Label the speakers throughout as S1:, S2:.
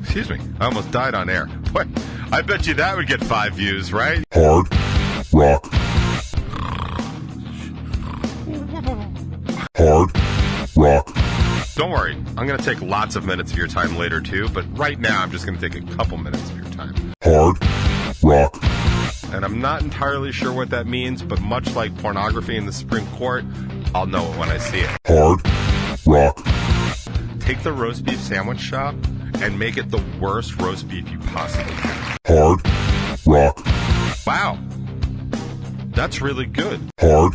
S1: Excuse me, I almost died on air. What? I bet you that would get 5 views, right?
S2: Hard rock. Hard rock.
S1: Don't worry, I'm going to take lots of minutes of your time later too, but right now I'm just going to take a couple minutes of your time.
S2: Hard rock.
S1: And I'm not entirely sure what that means, but much like pornography in the Supreme Court, I'll know it when I see it.
S2: Hard rock.
S1: Take the roast beef sandwich shop and make it the worst roast beef you possibly can.
S2: Hard rock.
S1: Wow. That's really good.
S2: Hard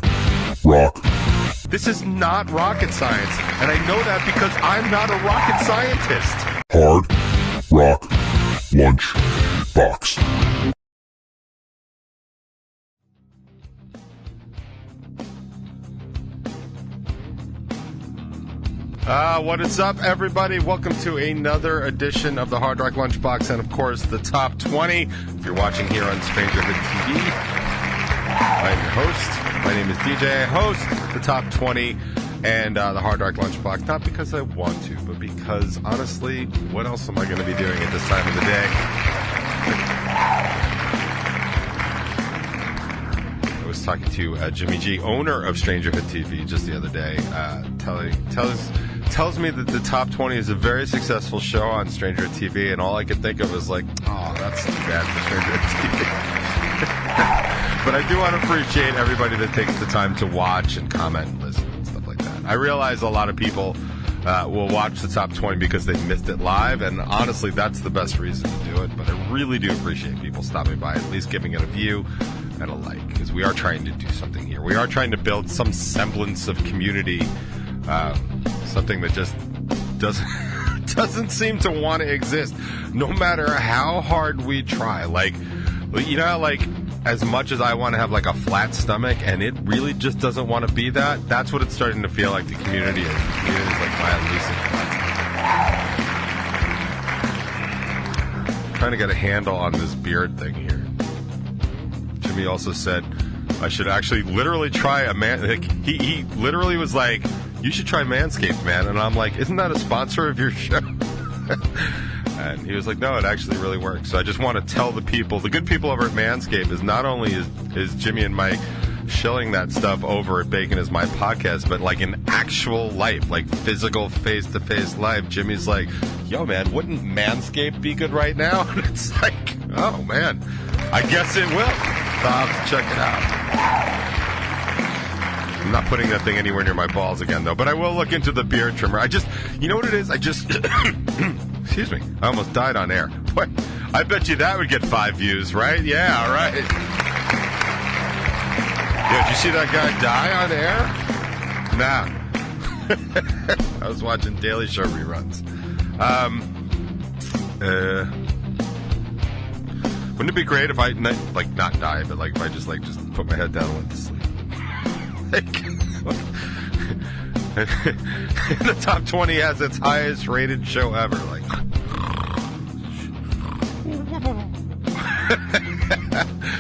S2: rock.
S1: This is not rocket science, and I know that because I'm not a rocket scientist.
S2: Hard rock lunch box.
S1: What is up, everybody? Welcome to another edition of the Hard Rock Lunchbox, and of course, the Top 20. If you're watching here on Stranger Hood TV, I'm your host. My name is DJ. I host the Top 20 and the Hard Rock Lunchbox, not because I want to, but because, honestly, what else am I going to be doing at this time of the day? I was talking to Jimmy G, owner of Stranger Hood TV, just the other day, tells me that the Top 20 is a very successful show on Stranger Hood TV, and all I could think of was like, oh, that's too bad for Stranger Hood TV. But I do want to appreciate everybody that takes the time to watch and comment and listen and stuff like that. I realize a lot of people will watch the Top 20 because they missed it live, and honestly, that's the best reason to do it. But I really do appreciate people stopping by, at least giving it a view and a like, because we are trying to do something here. We are trying to build some semblance of community, something that just doesn't seem to want to exist, no matter how hard we try. Like, you know, like, as much as I want to have like a flat stomach, and it really just doesn't want to be that, that's what it's starting to feel like the community is. The community is like my elusive flat stomach. Trying to get a handle on this beard thing here. Jimmy also said I should actually literally try a man. Like, he literally was like, you should try Manscaped, man. And I'm like, isn't that a sponsor of your show? And he was like, no, it actually really works. So I just want to tell the people, the good people over at Manscaped, is not only is Jimmy and Mike shilling that stuff over at Bacon Is My Podcast, but like in actual life, like physical face-to-face life, Jimmy's like, yo, man, wouldn't Manscaped be good right now? And it's like, oh, man, I guess it will. So I'll have to check it out. I'm not putting that thing anywhere near my balls again, though, but I will look into the beard trimmer. You know what it is? Excuse me, I almost died on air. What? I bet you that would get 5 views, right? Yeah, all right. Yeah, did you see that guy die on air? Nah. I was watching Daily Show reruns. Wouldn't it be great if I, like, not die, but like if I just put my head down and went to sleep? The Top 20 has its highest rated show ever. Like,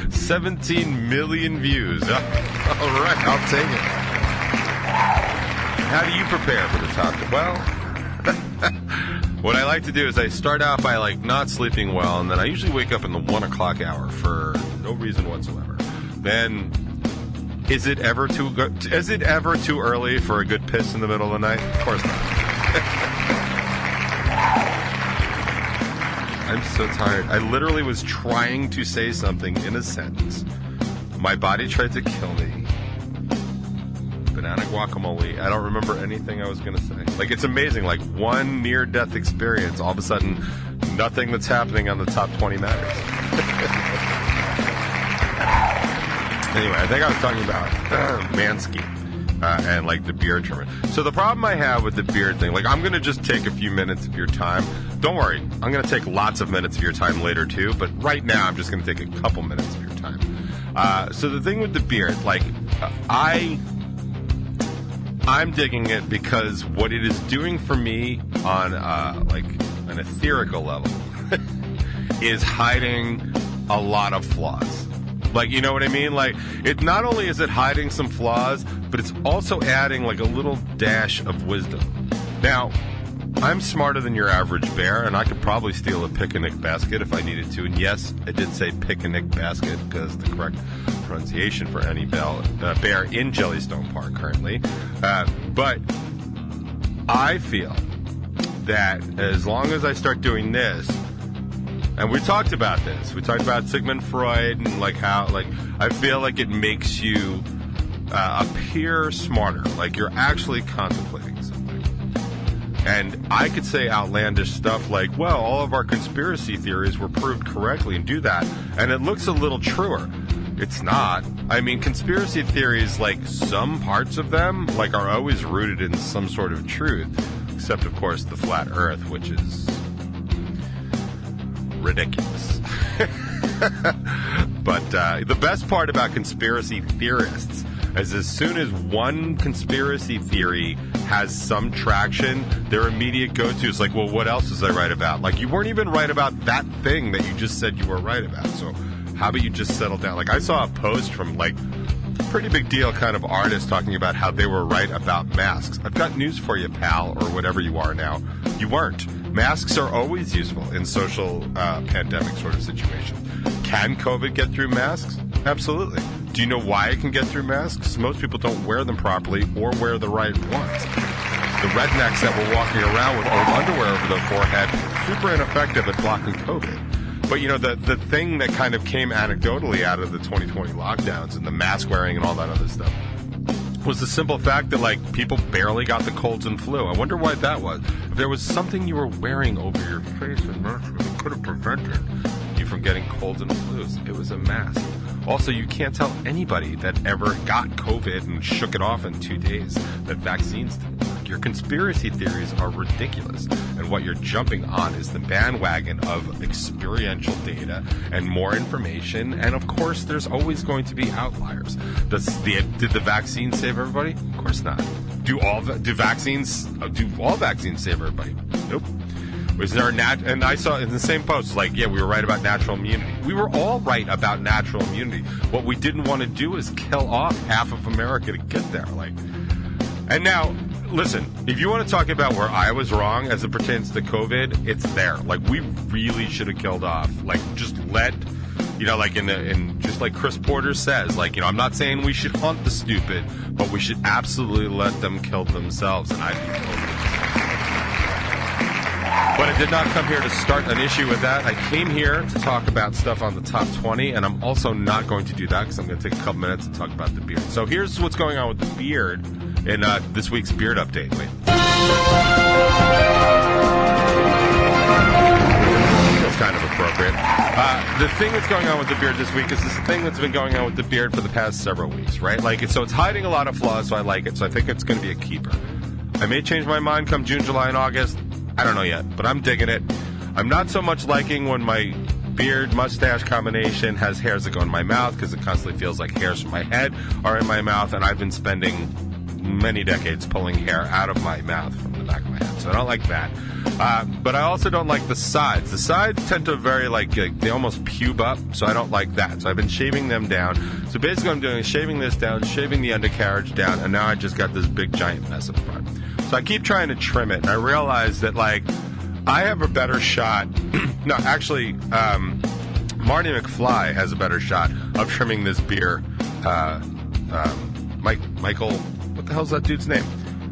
S1: 17 million views. All right, I'll take it. How do you prepare for the Top 20? Well, what I like to do is I start out by like not sleeping well, and then I usually wake up in the 1 o'clock hour for no reason whatsoever. Then, is it ever too early for a good piss in the middle of the night? Of course not. I'm so tired. I literally was trying to say something in a sentence. My body tried to kill me. Banana guacamole. I don't remember anything I was going to say. Like, it's amazing. Like, one near-death experience, all of a sudden, nothing that's happening on the Top 20 matters. Anyway, I think I was talking about Manscaped and, like, the beard trimmer. So the problem I have with the beard thing, like, I'm going to just take a few minutes of your time. Don't worry. I'm going to take lots of minutes of your time later, too. But right now, I'm just going to take a couple minutes of your time. So the thing with the beard, like, I'm digging it because what it is doing for me on, like, an etherical level is hiding a lot of flaws. Like, you know what I mean? Like, it not only is it hiding some flaws, but it's also adding, like, a little dash of wisdom. Now, I'm smarter than your average bear, and I could probably steal a picnic basket if I needed to. And yes, I did say picnic basket because the correct pronunciation for any bear in Jellystone Park currently. But I feel that as long as I start doing this, and we talked about this, we talked about Sigmund Freud and like how, like, I feel like it makes you appear smarter, like you're actually contemplating something. And I could say outlandish stuff like, well, all of our conspiracy theories were proved correctly and do that, and it looks a little truer. It's not. I mean, conspiracy theories, like some parts of them, like are always rooted in some sort of truth, except of course the flat earth, which is ridiculous. But the best part about conspiracy theorists is as soon as one conspiracy theory has some traction, their immediate go-to is like, well, what else was I right about? Like, you weren't even right about that thing that you just said you were right about, so how about you just settle down? Like, I saw a post from, like, pretty big deal kind of artist talking about how they were right about masks. I've got news for you, pal, or whatever you are now. You weren't. Masks are always useful in social pandemic sort of situations. Can COVID get through masks? Absolutely. Do you know why it can get through masks? Because most people don't wear them properly or wear the right ones. The rednecks that were walking around with old underwear over their forehead, super ineffective at blocking COVID. But, you know, the thing that kind of came anecdotally out of the 2020 lockdowns and the mask wearing and all that other stuff was the simple fact that, like, people barely got the colds and flu. I wonder why that was. If there was something you were wearing over your face and that could have prevented you from getting colds and flus, it was a mask. Also, you can't tell anybody that ever got COVID and shook it off in 2 days that vaccines didn't work. Your conspiracy theories are ridiculous, and what you're jumping on is the bandwagon of experiential data and more information, and of course, there's always going to be outliers. Did the vaccine save everybody? Of course not. Do all vaccines save everybody? Nope. Was there and I saw in the same post, like, yeah, we were right about natural immunity. We were all right about natural immunity. What we didn't want to do is kill off half of America to get there. Like, and now, listen, if you want to talk about where I was wrong as it pertains to COVID, it's there. Like, we really should have killed off. Like, just let, you know, like in just like Chris Porter says, like, you know, I'm not saying we should hunt the stupid, but we should absolutely let them kill themselves, and I'd be totally. But I did not come here to start an issue with that. I came here to talk about stuff on the top 20, and I'm also not going to do that because I'm going to take a couple minutes to talk about the beard. So here's what's going on with the beard in this week's beard update. Wait. That's kind of appropriate. The thing that's going on with the beard this week is this thing that's been going on with the beard for the past several weeks, right? Like, so it's hiding a lot of flaws, so I like it. So I think it's going to be a keeper. I may change my mind come June, July, and August. I don't know yet, but I'm digging it. I'm not so much liking when my beard-mustache combination has hairs that go in my mouth because it constantly feels like hairs from my head are in my mouth, and I've been spending many decades pulling hair out of my mouth from the back of my head, so I don't like that. But I also don't like the sides. The sides tend to very, like they almost pube up, so I don't like that. So I've been shaving them down. So basically what I'm doing is shaving this down, shaving the undercarriage down, and now I just got this big giant mess up front. So I keep trying to trim it, and I realize that, like, I have a better shot. No, actually, Marty McFly has a better shot of trimming this beard. Michael, what the hell's that dude's name?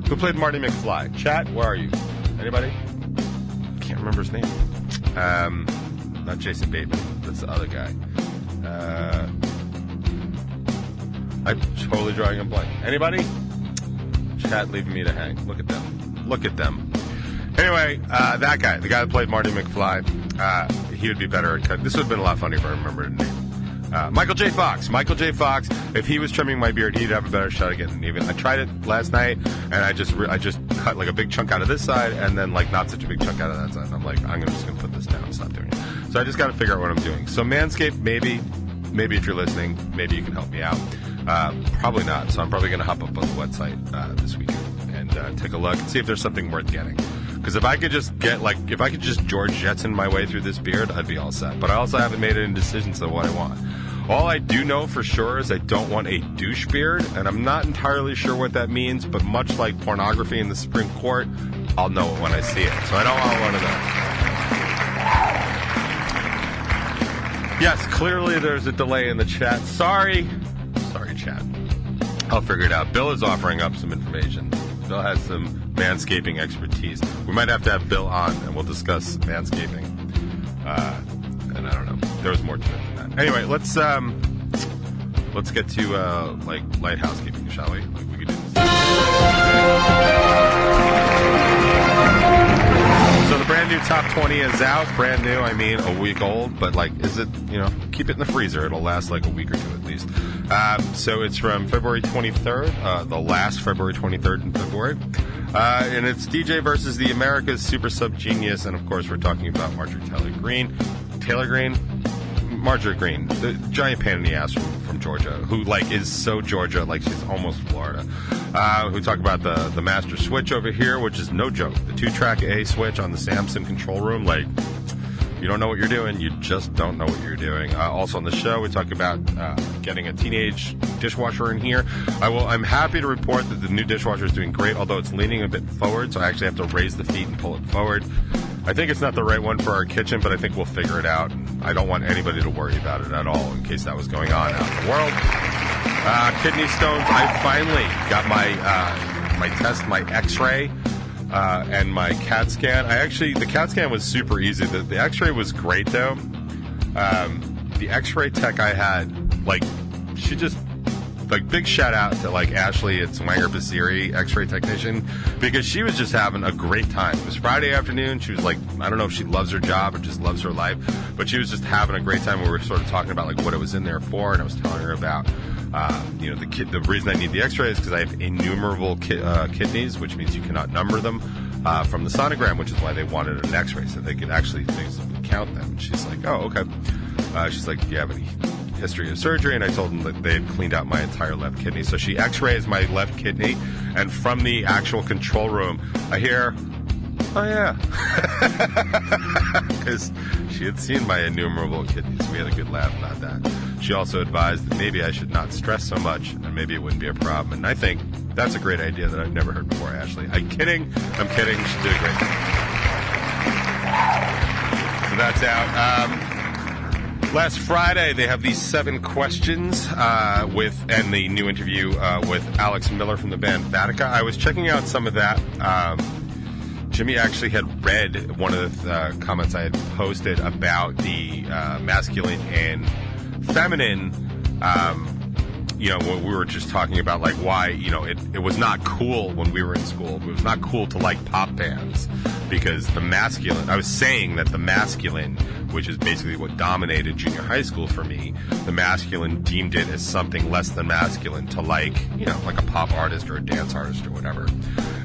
S1: Who played Marty McFly? Chat, where are you? Anybody? Can't remember his name. Not Jason Bateman. That's the other guy. I'm totally drawing a blank. Anybody? Chat leaving me to hang. Look at them. Look at them. Anyway, that guy, the guy that played Marty McFly, he would be better at cutting. This would have been a lot funnier if I remembered his name. Michael J. Fox. Michael J. Fox, if he was trimming my beard, he'd have a better shot at getting it even. I tried it last night, and I just cut like a big chunk out of this side, and then like not such a big chunk out of that side. And I'm like, I'm just going to put this down and stop doing it. So I just got to figure out what I'm doing. So Manscaped, maybe if you're listening, maybe you can help me out. Probably not. So I'm probably going to hop up on the website this weekend and take a look and see if there's something worth getting. Because if I could just George Jetson my way through this beard, I'd be all set. But I also haven't made any decisions on what I want. All I do know for sure is I don't want a douche beard, and I'm not entirely sure what that means, but much like pornography in the Supreme Court, I'll know it when I see it. So I don't want one of those. Yes, clearly there's a delay in the chat. Sorry, chat. I'll figure it out. Bill is offering up some information. Bill has some manscaping expertise. We might have to have Bill on, and we'll discuss manscaping. And I don't know. There was more to it than that. Anyway, let's get to light housekeeping, shall we? We could do this. So the brand new top 20 is out. Brand new, I mean a week old, but is it, keep it in the freezer. It'll last like a week or two at least. So it's from February 23rd, the last February 23rd in February. And it's DJ versus the America's Super Sub Genius. And of course, we're talking about Marjorie Taylor Greene, the giant pain in the ass from Georgia, who is so Georgia, she's almost Florida. Who talk about the master switch over here, which is no joke. The 2-track A switch on the Samsung control room, you don't know what you're doing. You just don't know what you're doing. Also on the show, we talk about getting a teenage dishwasher in here. I'm happy to report that the new dishwasher is doing great, although it's leaning a bit forward, so I actually have to raise the feet and pull it forward. I think it's not the right one for our kitchen, but I think we'll figure it out. I don't want anybody to worry about it at all in case that was going on out in the world. Kidney stones. I finally got my test, my X-ray, and my CAT scan. The CAT scan was super easy. The X-ray was great though. The X-ray tech I had, she just, big shout out to Ashley at Swanger Basiri, X-ray technician, because she was just having a great time. It was Friday afternoon. She was I don't know if she loves her job or just loves her life, but she was just having a great time. We were sort of talking about what it was in there for, and I was telling her about the reason I need the X-ray is because I have innumerable kidneys, which means you cannot number them from the sonogram, which is why they wanted an X-ray so they could actually physically count them. And she's like, oh, okay. She's like, do you have any history of surgery? And I told them that they had cleaned out my entire left kidney. So she X-rays my left kidney, and from the actual control room, I hear, oh yeah, because she had seen my innumerable kidneys. We had a good laugh about that. She also advised that maybe I should not stress so much, and maybe it wouldn't be a problem. And I think that's a great idea that I've never heard before, Ashley. I'm kidding. She did a great job. So that's out. Last Friday, they have these 7 questions and the new interview with Alex Miller from the band Vatica. I was checking out some of that. Jimmy actually had read one of the comments I had posted about the masculine and feminine. When we were just talking about why it was not cool when we were in school. It was not cool to like pop bands because the masculine. I was saying that the masculine, which is basically what dominated junior high school for me, the masculine deemed it as something less than masculine to like a pop artist or a dance artist or whatever.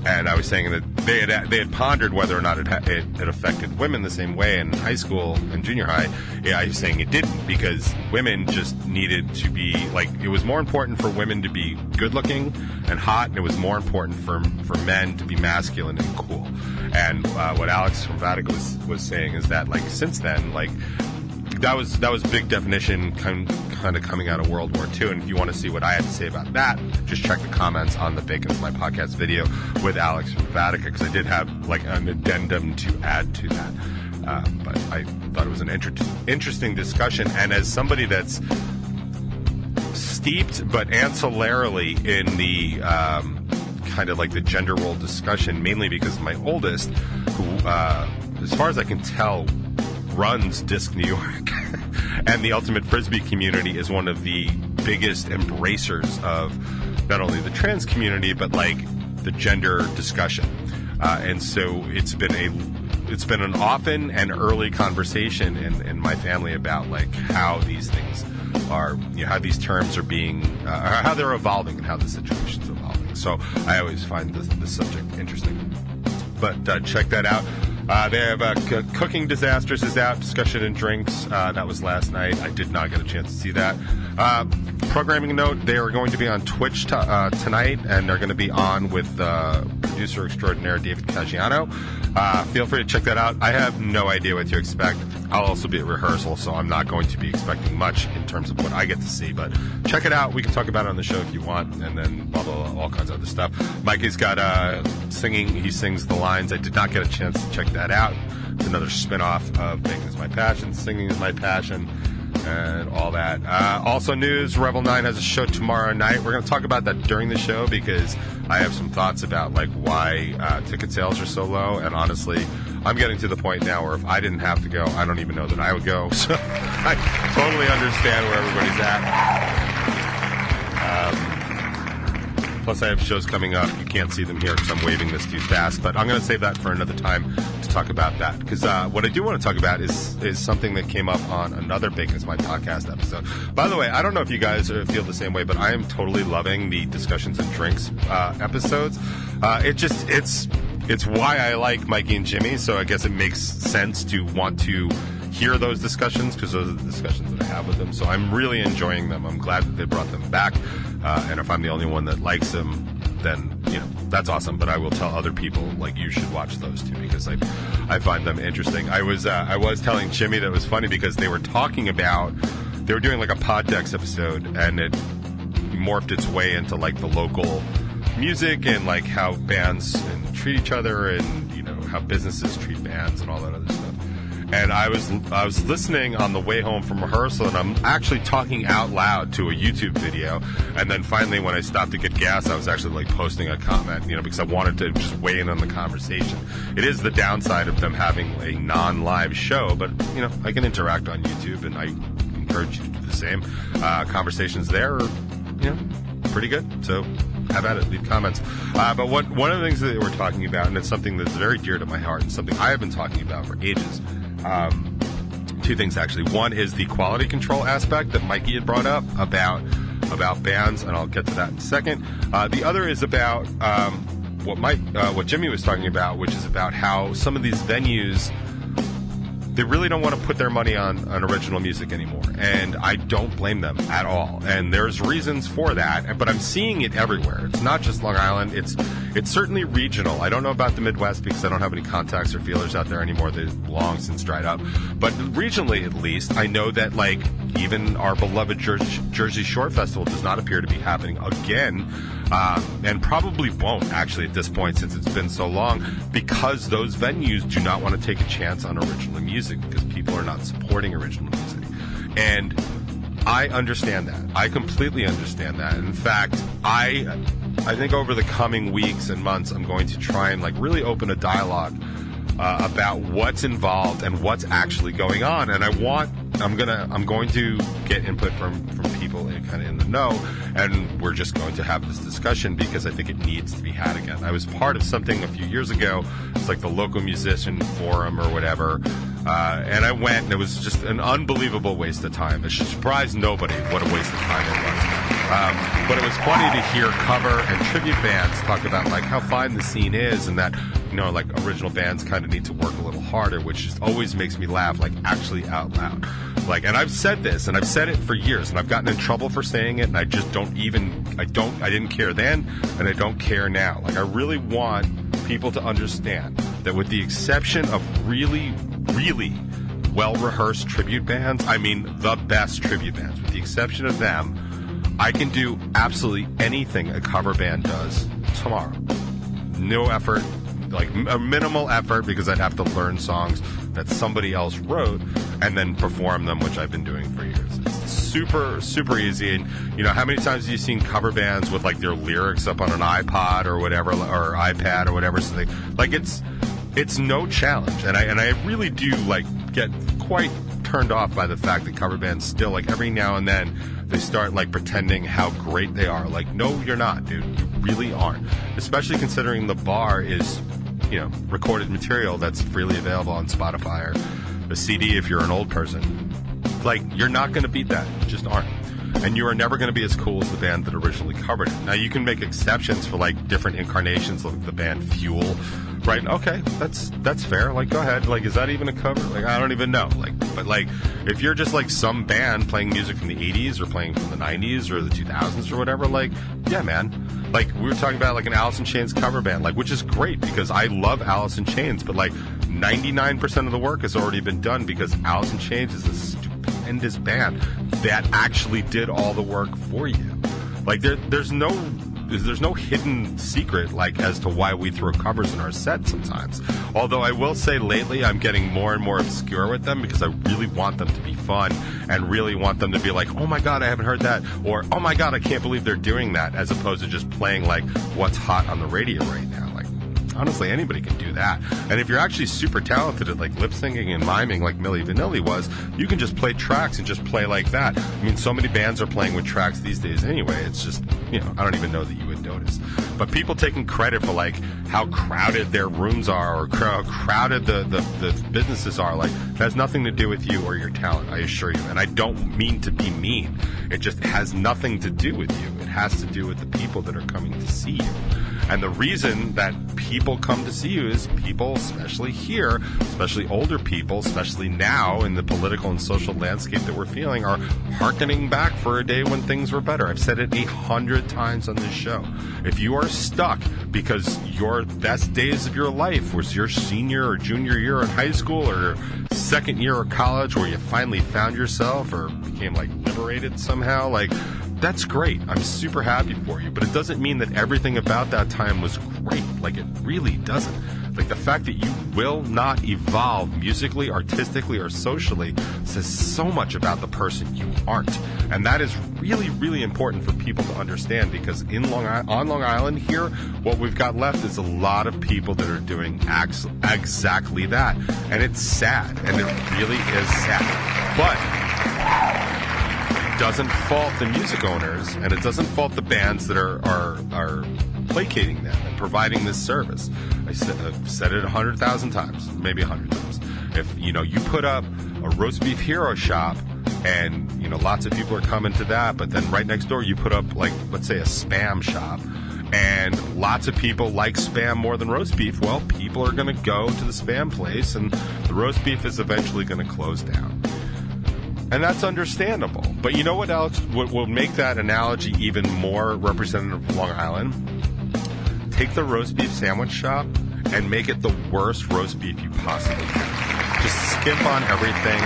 S1: And I was saying that they had pondered whether or not it affected women the same way in high school and junior high. Yeah, I was saying it didn't, because women just needed to be it was more important for women to be good looking and hot, and it was more important for men to be masculine and cool. And what Alex from Vatica was saying is that since then that was big definition kind of coming out of World War II. And if you want to see what I had to say about that, just check the comments on the Bacon's My Podcast video with Alex from Vatica, because I did have an addendum to add to that. But I thought it was an interesting discussion. And as somebody that's steeped but ancillarily in the kind of the gender role discussion, mainly because my oldest, who as far as I can tell, runs Disc New York, and the Ultimate Frisbee community is one of the biggest embracers of not only the trans community but the gender discussion, and so it's been an often and early conversation in my family about how these things are, how these terms are being, how they're evolving and how the situation's evolving. So I always find the subject interesting. But check that out. They have Cooking Disasters is out, Discussion and Drinks. That was last night. I did not get a chance to see that. Programming note, they are going to be on Twitch tonight, and they're going to be on with producer extraordinaire David Caggiano. Feel free to check that out. I have no idea what to expect. I'll also be at rehearsal, so I'm not going to be expecting much in terms of what I get to see, but check it out. We can talk about it on the show if you want, and then blah, blah, blah, all kinds of other stuff. Mikey's got singing. He sings the lines. I did not get a chance to check that out. It's another spin-off of Baking is My Passion, Singing is My Passion, and all that. Also news, Revel 9 has a show tomorrow night. We're going to talk about that during the show because I have some thoughts about like why ticket sales are so low, and honestly, I'm getting to the point now where if I didn't have to go, I don't even know that I would go. So I totally understand where everybody's at. Plus, I have shows coming up. You can't see them here because I'm waving this too fast, but I'm going to save that for another time to talk about that. Because what I do want to talk about is something that came up on another Bacon is My Podcast episode. By the way, I don't know if you guys feel the same way, but I am totally loving the Discussions and Drinks episodes. It's why I like Mikey and Jimmy, so I guess it makes sense to want to hear those discussions because those are the discussions that I have with them. So I'm really enjoying them. I'm glad that they brought them back. And if I'm the only one that likes them, then, you know, that's awesome. But I will tell other people, like, you should watch those too because I find them interesting. I was telling Jimmy that it was funny because they were doing like a Poddex episode, and it morphed its way into like the local music and like how bands treat each other and, you know, how businesses treat bands and all that other stuff. And I was listening on the way home from rehearsal, and I'm actually talking out loud to a YouTube video. And then finally, when I stopped to get gas, I was actually like posting a comment, you know, because I wanted to just weigh in on the conversation. It is the downside of them having a non-live show, but, you know, I can interact on YouTube, and I encourage you to do the same. Conversations there are, you know, pretty good. So have at it, leave comments. But one of the things that we're talking about, and it's something that's very dear to my heart and something I have been talking about for ages, two things actually. One is the quality control aspect that Mikey had brought up about bands, and I'll get to that in a second. The other is about what Jimmy was talking about, which is about how some of these venues, they really don't want to put their money on original music anymore, and I don't blame them at all. And there's reasons for that, but I'm seeing it everywhere. It's not just Long Island. It's certainly regional. I don't know about the Midwest because I don't have any contacts or feelers out there anymore. They've long since dried up. But regionally, at least, I know that like even our beloved Jersey Shore Festival does not appear to be happening again. And probably won't actually at this point since it's been so long, because those venues do not want to take a chance on original music because people are not supporting original music. And I understand that. I completely understand that. In fact, I think over the coming weeks and months, I'm going to try and like really open a dialogue about what's involved and what's actually going on. And I'm going to get input from people kind of in the know, and we're just going to have this discussion because I think it needs to be had again. I was part of something a few years ago. It's like the local musician forum or whatever, and I went, and it was just an unbelievable waste of time. It should surprise nobody what a waste of time it was. But it was funny to hear cover and tribute bands talk about like how fine the scene is, and that, you know, like original bands kind of need to work a little harder, which just always makes me laugh, like actually out loud. Like, and I've said this, and I've said it for years, and I've gotten in trouble for saying it, and I just I didn't care then, and I don't care now. Like, I really want people to understand that with the exception of really, really well-rehearsed tribute bands, I mean the best tribute bands, with the exception of them, I can do absolutely anything a cover band does tomorrow. No effort, like a minimal effort, because I'd have to learn songs that somebody else wrote and then perform them, which I've been doing for years. It's super, super easy. And, you know, how many times have you seen cover bands with like their lyrics up on an iPod or whatever, or iPad or whatever? So they, like, it's no challenge. And I really do like get quite turned off by the fact that cover bands still, like, every now and then they start like pretending how great they are. Like, no, you're not, dude. You really aren't. Especially considering the bar is, you know, recorded material that's freely available on Spotify or the CD if you're an old person. Like, you're not going to beat that. You just aren't. and you are never going to be as cool as the band that originally covered it. Now, you can make exceptions for, like, different incarnations, like the band Fuel, right? Okay, that's fair. Like, go ahead. Like, is that even a cover? Like, I don't even know. Like, but, like, if you're just, like, some band playing music from the 80s or playing from the 90s or the 2000s or whatever, like, yeah, man. Like, we were talking about, like, an Alice in Chains cover band, like, which is great because I love Alice in Chains, but, like, 99% of the work has already been done because Alice in Chains is a stupendous band that actually did all the work for you. Like, there's no hidden secret, like, as to why we throw covers in our set sometimes. Although I will say lately I'm getting more and more obscure with them because I really want them to be fun and really want them to be like, oh my god, I haven't heard that, or oh my god, I can't believe they're doing that, as opposed to just playing, like, what's hot on the radio right now. Like, honestly, anybody can do that. And if you're actually super talented at, like, lip syncing and miming like Milli Vanilli was, you can just play tracks and just play like that. I mean, so many bands are playing with tracks these days anyway. It's just, you know, I don't even know that you would notice. But people taking credit for, like, how crowded their rooms are or how crowded the businesses are, like, that has nothing to do with you or your talent, I assure you. And I don't mean to be mean. It just has nothing to do with you. It has to do with the people that are coming to see you. And the reason that people come to see you is people, especially here, especially older people, especially now in the political and social landscape that we're feeling, are hearkening back for a day when things were better. I've said it 100 times on this show. If you are stuck because your best days of your life was your senior or junior year in high school or second year of college where you finally found yourself or became, like, liberated somehow, like, that's great. I'm super happy for you. But it doesn't mean that everything about that time was great. Like, it really doesn't. Like, the fact that you will not evolve musically, artistically, or socially says so much about the person you aren't. And that is really, really important for people to understand, because on Long Island here, what we've got left is a lot of people that are doing exactly that. And it's sad. And it really is sad. But doesn't fault the music owners, and it doesn't fault the bands that are placating them and providing this service. I've said it 100,000 times, maybe 100 times. If, you know, you put up a roast beef hero shop and, you know, lots of people are coming to that, but then right next door you put up, like, let's say a Spam shop, and lots of people like Spam more than roast beef, well, people are going to go to the Spam place, and the roast beef is eventually going to close down. And that's understandable. But you know what else will make that analogy even more representative of Long Island? Take the roast beef sandwich shop and make it the worst roast beef you possibly can. Just skimp on everything.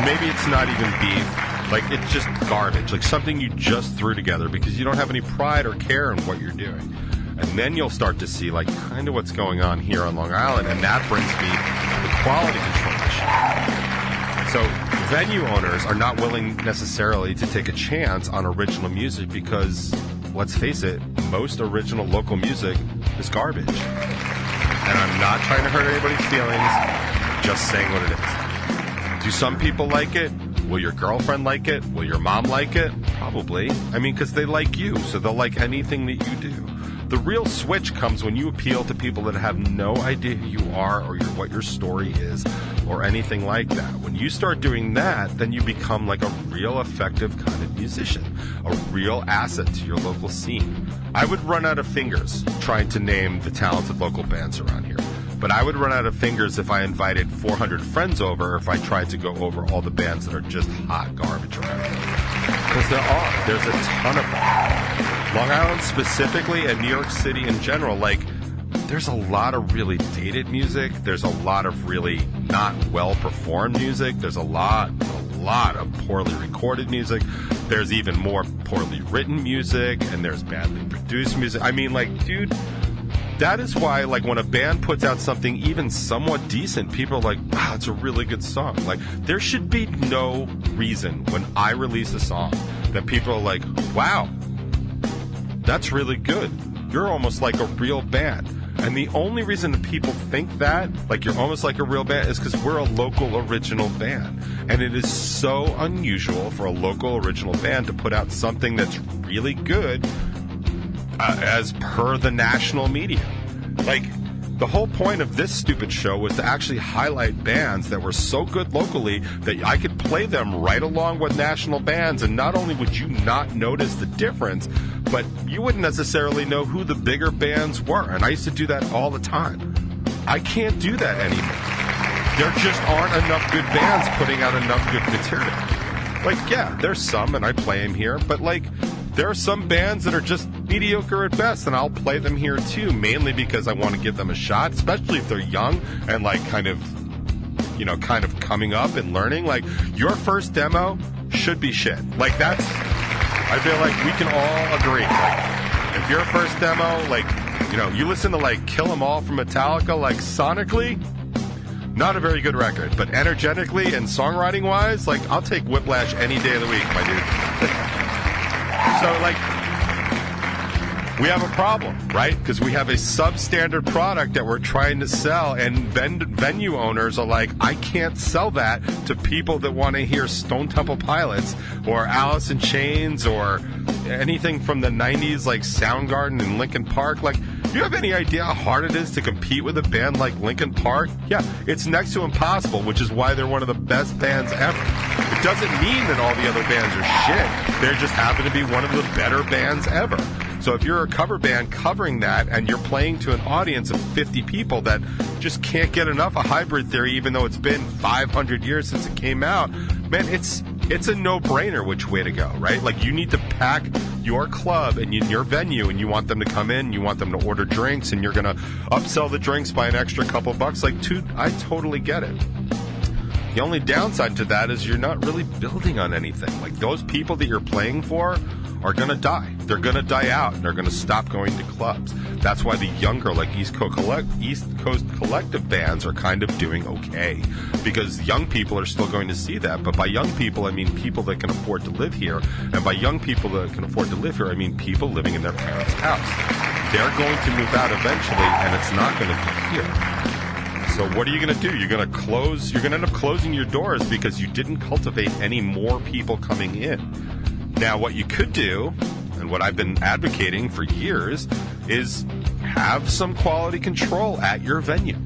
S1: Maybe it's not even beef. Like, it's just garbage. Like, something you just threw together because you don't have any pride or care in what you're doing. And then you'll start to see, like, kind of what's going on here on Long Island. And that brings me to the quality control issue. So venue owners are not willing necessarily to take a chance on original music because, let's face it, most original local music is garbage. And I'm not trying to hurt anybody's feelings, just saying what it is. Do some people like it? Will your girlfriend like it? Will your mom like it? Probably. I mean, because they like you, so they'll like anything that you do. The real switch comes when you appeal to people that have no idea who you are or what your story is or anything like that. When you start doing that, then you become like a real effective kind of musician, a real asset to your local scene. I would run out of fingers trying to name the talented local bands around here. But I would run out of fingers if I invited 400 friends over, or if I tried to go over all the bands that are just hot garbage around here. Because there's a ton of them. Long Island specifically, and New York City in general, like, there's a lot of really dated music. There's a lot of really not well-performed music. There's a lot of poorly recorded music. There's even more poorly written music, and there's badly produced music. I mean, like, dude, that is why, like, when a band puts out something even somewhat decent, people are like, wow, it's a really good song. Like, there should be no reason when I release a song that people are like, wow, that's really good. You're almost like a real band. And the only reason that people think that, like you're almost like a real band, is because we're a local original band. And it is so unusual for a local original band to put out something that's really good as per the national media. Like, The whole point of this stupid show was to actually highlight bands that were so good locally that I could play them right along with national bands, and not only would you not notice the difference, but you wouldn't necessarily know who the bigger bands were. And I used to do that all the time. I can't do that anymore. There just aren't enough good bands putting out enough good material. Like, yeah, there's some, and I play them here, but, like, there are some bands that are just mediocre at best, and I'll play them here, too, mainly because I want to give them a shot, especially if they're young and, like, kind of coming up and learning. Like, your first demo should be shit. Like, that's, I feel like we can all agree. Like, if your first demo, like, you listen to, like, Kill 'Em All from Metallica, like, sonically, not a very good record, but energetically and songwriting-wise, like, I'll take Whiplash any day of the week, my dude. So, like, we have a problem, right? Because we have a substandard product that we're trying to sell, and venue owners are like, I can't sell that to people that want to hear Stone Temple Pilots or Alice in Chains or anything from the 90s like Soundgarden and Linkin Park. Like, do you have any idea how hard it is to compete with a band like Linkin Park? Yeah, it's next to impossible, which is why they're one of the best bands ever. It doesn't mean that all the other bands are shit. They just happen to be one of the better bands ever. So if you're a cover band covering that and you're playing to an audience of 50 people that just can't get enough of Hybrid Theory, even though it's been 500 years since it came out, man, it's a no-brainer which way to go, right? Like, you need to pack your club and your venue, and you want them to come in, you want them to order drinks, and you're going to upsell the drinks by an extra couple bucks. Like, dude, I totally get it. The only downside to that is you're not really building on anything. Like, those people that you're playing for are going to die. They're going to die out, and they're going to stop going to clubs. That's why the younger, like East Coast Collective bands are kind of doing okay, because young people are still going to see that. But by young people, I mean people that can afford to live here. And by young people that can afford to live here, I mean people living in their parents' house. They're going to move out eventually, and it's not going to be here. So what are you going to do? You're going to end up closing your doors because you didn't cultivate any more people coming in. Now, what you could do, and what I've been advocating for years, is have some quality control at your venue.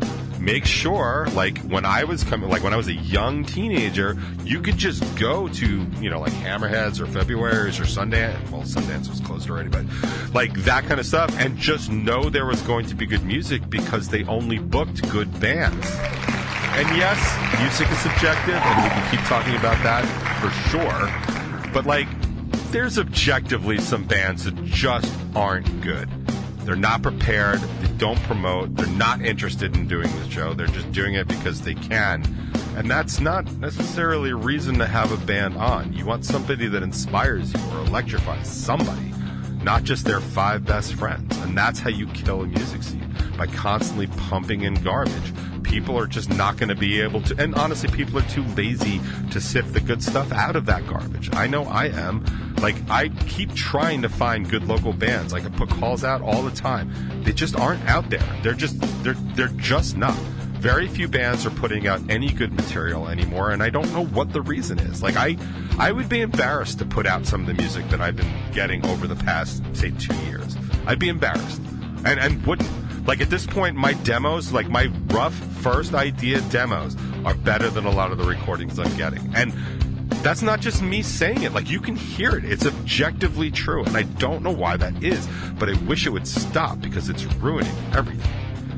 S1: Make sure, like when I was a young teenager, you could just go to, like Hammerheads or February's or Sundance. Well, Sundance was closed already, but like that kind of stuff, and just know there was going to be good music because they only booked good bands. And yes, music is subjective, and we can keep talking about that for sure. But like, there's objectively some bands that just aren't good. They're not prepared, they don't promote, they're not interested in doing the show, they're just doing it because they can. And that's not necessarily a reason to have a band on. You want somebody that inspires you or electrifies somebody, not just their 5 best friends. And that's how you kill a music scene, by constantly pumping in garbage. People are just not going to be able to, and honestly, people are too lazy to sift the good stuff out of that garbage. I know I am. Like, I keep trying to find good local bands. Like, I put calls out all the time. They just aren't out there. They're just not. Very few bands are putting out any good material anymore, and I don't know what the reason is. Like, I would be embarrassed to put out some of the music that I've been getting over the past, say, 2 years. I'd be embarrassed. And wouldn't. Like, at this point, my demos, like my rough first idea demos, are better than a lot of the recordings I'm getting. And that's not just me saying it. Like, you can hear it. It's objectively true. And I don't know why that is, but I wish it would stop because it's ruining everything.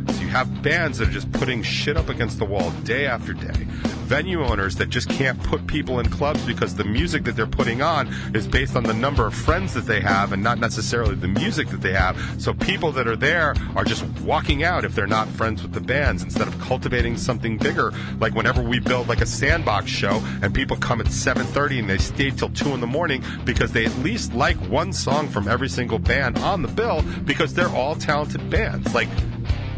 S1: So you have bands that are just putting shit up against the wall day after day. Venue owners that just can't put people in clubs because the music that they're putting on is based on the number of friends that they have and not necessarily the music that they have. So people that are there are just walking out if they're not friends with the bands, instead of cultivating something bigger. Like whenever we build like a sandbox show and people come at 7:30 and they stay till 2 in the morning because they at least like one song from every single band on the bill because they're all talented bands. Like,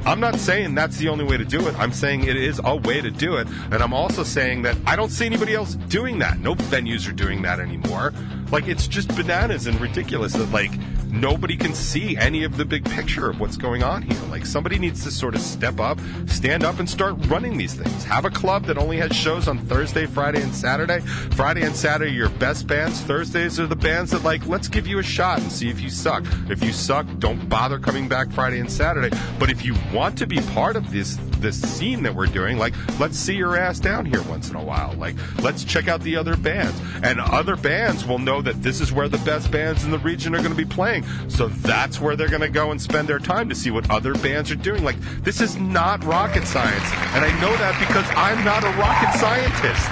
S1: I'm not saying that's the only way to do it. I'm saying it is a way to do it. And I'm also saying that I don't see anybody else doing that. No venues are doing that anymore. Like, it's just bananas and ridiculous that, like, nobody can see any of the big picture of what's going on here. Like, somebody needs to sort of step up, stand up, and start running these things. Have a club that only has shows on Thursday, Friday, and Saturday. Friday and Saturday are your best bands. Thursdays are the bands that, like, let's give you a shot and see if you suck. If you suck, don't bother coming back Friday and Saturday. But if you want to be part of this scene that we're doing, like, let's see your ass down here once in a while. Like, let's check out the other bands. And other bands will know that this is where the best bands in the region are going to be playing. So that's where they're going to go and spend their time to see what other bands are doing. Like, this is not rocket science. And I know that because I'm not a rocket scientist.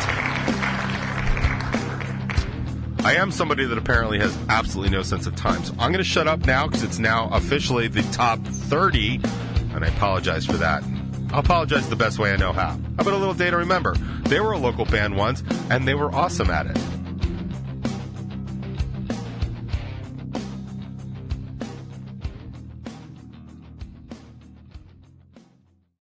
S1: I am somebody that apparently has absolutely no sense of time. So I'm going to shut up now because it's now officially the top 30. And I apologize for that. I'll apologize the best way I know how. How about a little day to remember? They were a local band once, and they were awesome at it.